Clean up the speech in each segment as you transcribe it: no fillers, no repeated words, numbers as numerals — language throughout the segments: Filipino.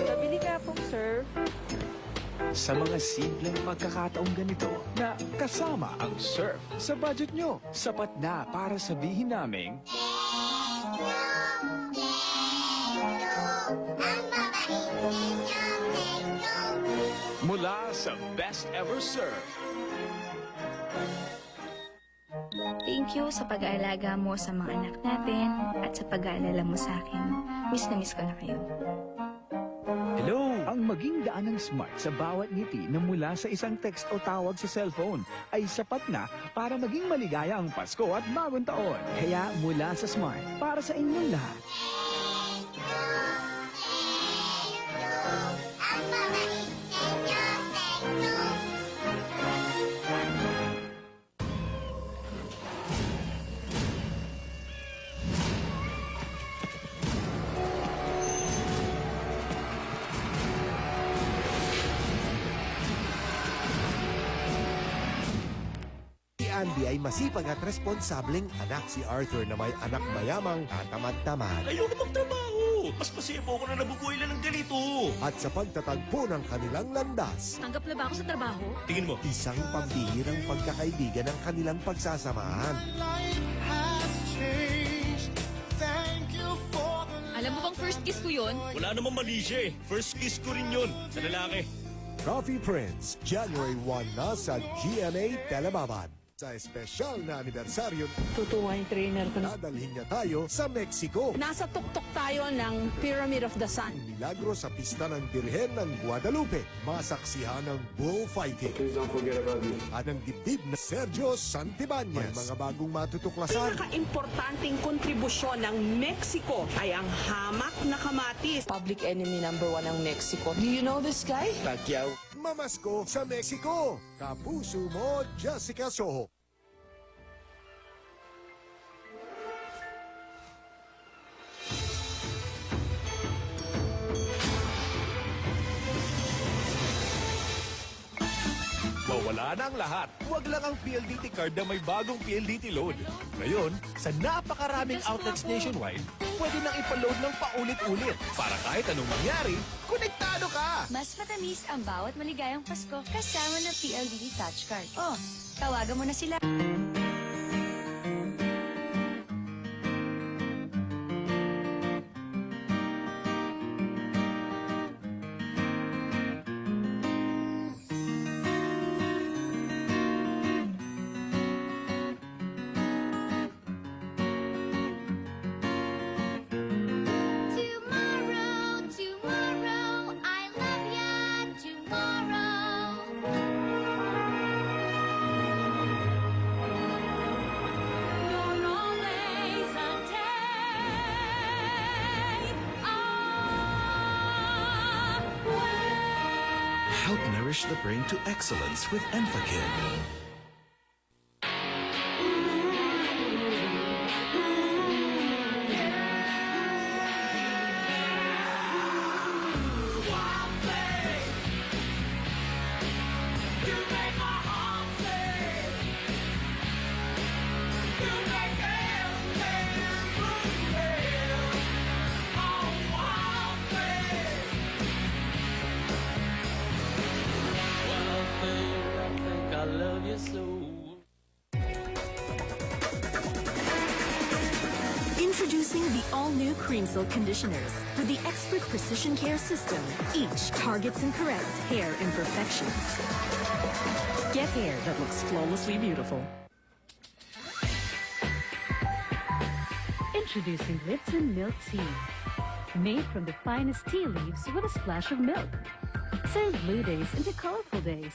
Pabili ka pong surf. Sa mga simpleng pagkakataong ganito na kasama ang surf sa budget nyo, sapat na para sabihin naming mula sa Best Ever Surf. Thank you sa pag-aalaga mo sa mga anak natin at sa pag-aalala mo sa akin. Miss na miss ko na kayo. Hello! Ang maging daan ng smart sa bawat ngiti na mula sa isang text o tawag sa cellphone ay sapat na para maging maligaya ang Pasko at bagong taon. Kaya mula sa Smart, para sa inyong lahat. Si Andy ay masipag at responsableng anak. Si Arthur na may anak mayamang tatamad-tamad. Ayoko magtrabaho. Mas masebo ko na nabubuhay lang ng ganito. At sa pagtatagpo ng kanilang landas, Tanggap na ba ako sa trabaho? Tingin mo, isang pambihirang pagkakaibigan ng kanilang pagsasamahan. Alam mo bang first kiss ko yun? wala namang mali siya eh. First kiss ko rin yun sa lalaki. Coffee Prince, January 1 na sa GMA Telebabad. Sa espesyal na anibersaryo, Tutuwa yung trainer ko na. dadalhin niya tayo sa Mexico. Nasa tuktok tayo ng Pyramid of the Sun. Milagro sa pista ng Birhen ng Guadalupe. Masaksihan ng bullfighting. Please don't forget about me. At ang dibdib na Sergio Santibanez. May mga bagong matutuklasan. Pinaka-importanting kontribusyon ng Mexico ay ang hamak na kamatis. Public enemy number 1 ang Mexico. Do you know this guy? Mamasko sa Mexico. Kapuso mo, Jessica Soho. Mawala na ang lahat. Huwag lang ang PLDT card na may bagong PLDT load. Ngayon, sa napakaraming outlets nationwide, pwede nang ipaload ng paulit-ulit para kahit anong mangyari, konektado ka! Mas matamis ang bawat maligayang Pasko kasama ng PLDT Touch Card. Oh, tawagan mo na sila. Tomorrow, I love ya, tomorrow. You're always a day away. Help nourish the brain to excellence with Enfakid. Introducing the all-new Creamsil conditioners with the expert precision care system. Each targets and corrects hair imperfections. Get hair that looks flawlessly beautiful. Introducing Lipton Milk Tea. Made from the finest tea leaves with a splash of milk. Turn blue days into colorful days.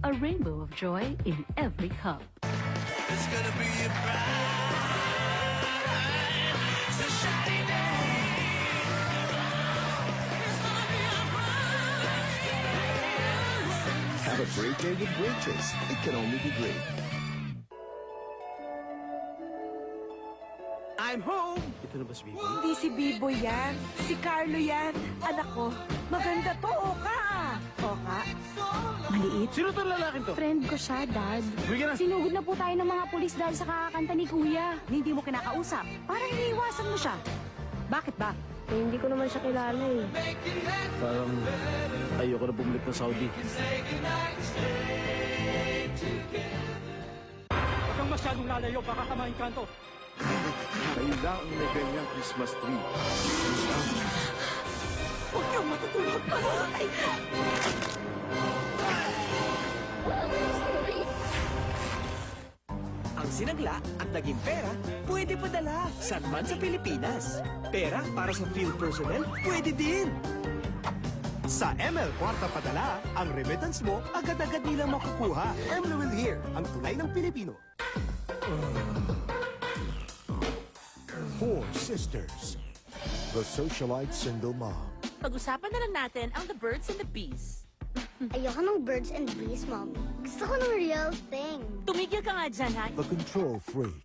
A rainbow of joy in every cup. It's gonna be a Have a great day with great taste. It can only be great. I'm home! Ito na ba si Bibi? Hindi si Bibo yan. Si Carlo yan. Anak ko, maganda to, Oka. Oka? Maliit. Sino itong lalaki to? Friend ko siya, Dad. Bigyan na. Sinugod na po tayo ng mga pulis dahil sa kakakanta ni Kuya. Hindi mo kinakausap. Parang iniiwasan mo siya. Bakit ba? Eh, hindi ko naman siya kilala eh. Parang ayoko na bumalik ng Saudi. Huwag kang masyadong lalayo, baka ka maingkanto. Kayo lang ang may ganyang Christmas tree. Huwag kang matutulog pa. Ang sinagla at naging pera, pwede padala saan man sa Pilipinas. Pera para sa field personnel, pwede din. Sa ML Kwarta Padala, ang remittance mo agad-agad nilang makukuha. ML will hear, ang tunay ng Pilipino. Four Sisters. The Socialite Single Mom. Pag-usapan na lang natin ang the birds and the bees. Ayoko ng birds and bees, Mom. Gusto ko ng real thing. Tumigil ka nga dyan, ha? The Control Freak.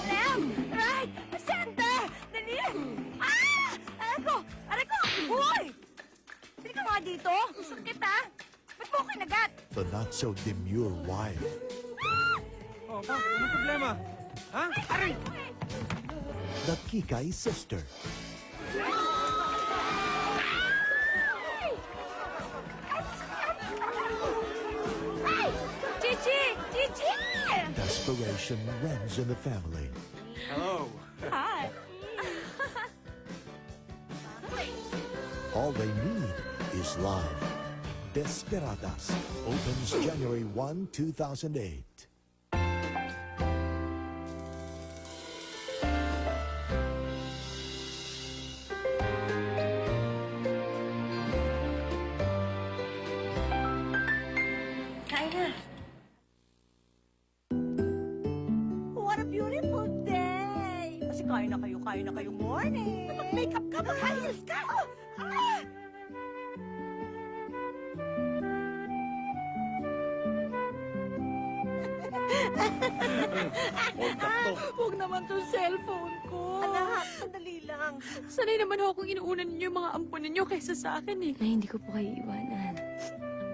Left! Right! Center! Dali! Ah! Aray ko! Aray ko! Uy! Dali ka nga dito! Sakit, ha? Ba't mo kinagat? The Not-So-Demure Wife. Oh, pa, anong problema? Ha? Aray! The Kikay Sister. Chichi! Chichi! Desperation runs in the family. Hello. Hi! All they need is love. Desperadas opens January 1, 2008. Kain na. What a beautiful day! Kasi kain na kayo, morning! Mag-makeup ka, mag-high heels ka! Oh! Ah! Huwag naman tong cellphone ko. Anak, sandali lang. Sanay naman ako kung inuunan ninyo yung mga ampon ninyo kaysa sa akin eh. Na hindi ko po kayo iwanan.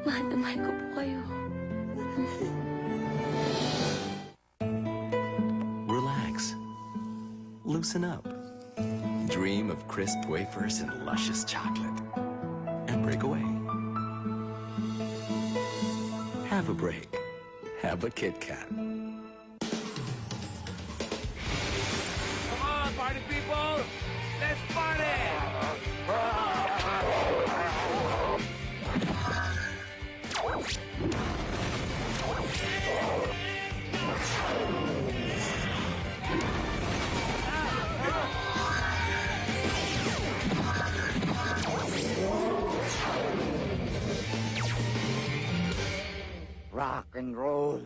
Mahal na mahal ko po kayo. Relax. Loosen up. Dream of crisp wafers and luscious chocolate. And break away. Have a break. Have a Kit Kat. Come on, party people! Let's party! Rock and roll.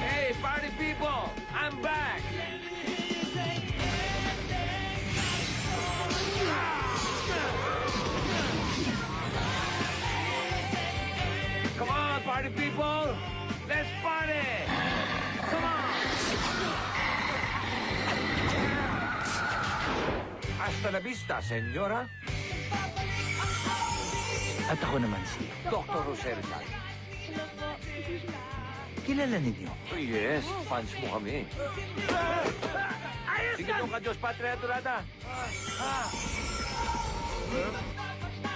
Hey, party people! I'm back! Come on, party people! Let's party! Come on! Hasta la vista, señora. At ako naman si Dr. Roserga. kilala ninyo. Oh, yes, fans mo kami. Sige nung ka, Diyos Patria Dorada.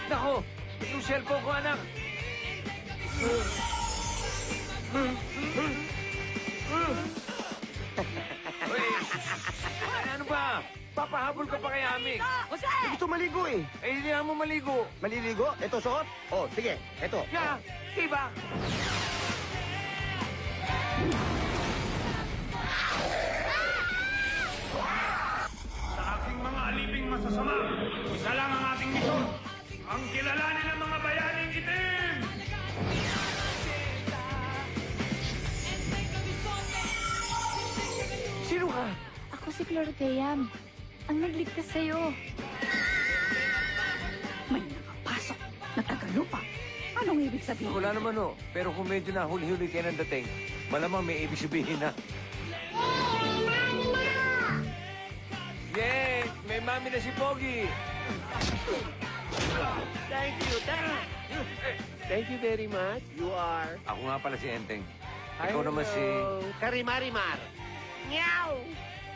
Nako, yung cellphone ko, anak. Uy, ano ba? Papahabol ka pa kay Aming. Jose! Gusto maligo eh. Eh, hindi na mo maligo. Maliligo? Ito suot? Oh, sige. Ito. Yeah, diba? Sa aking mga aliping masasama, isa lang ang ating misyon. Ang kilalanin ng mga bayaning itim! Sino ka? Ako si Clorteam. Ang nagligtas sa'yo. May nakapasok na tagalupa. Anong ibig sabihin? Wala naman oh. Pero kung medyo na huli-huli kayo ng dating, malamang may ibig sabihin na. Yay! May mami na si Pogi! Thank you. Thank you very much. You are... Ako nga pala si Enteng. Ikaw naman si... Karimarimar. Meow!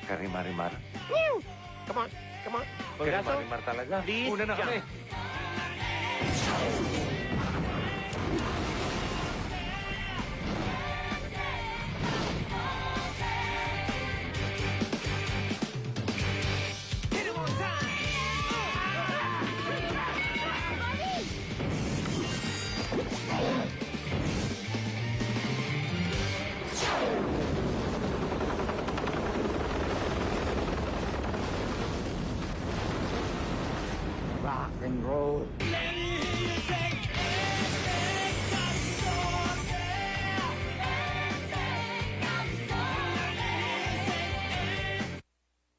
Karimarimar. Meow! Come on. Come on. Pagkaso, Karimarimar talaga. please Una na kami. jump. Rock and roll. Lenny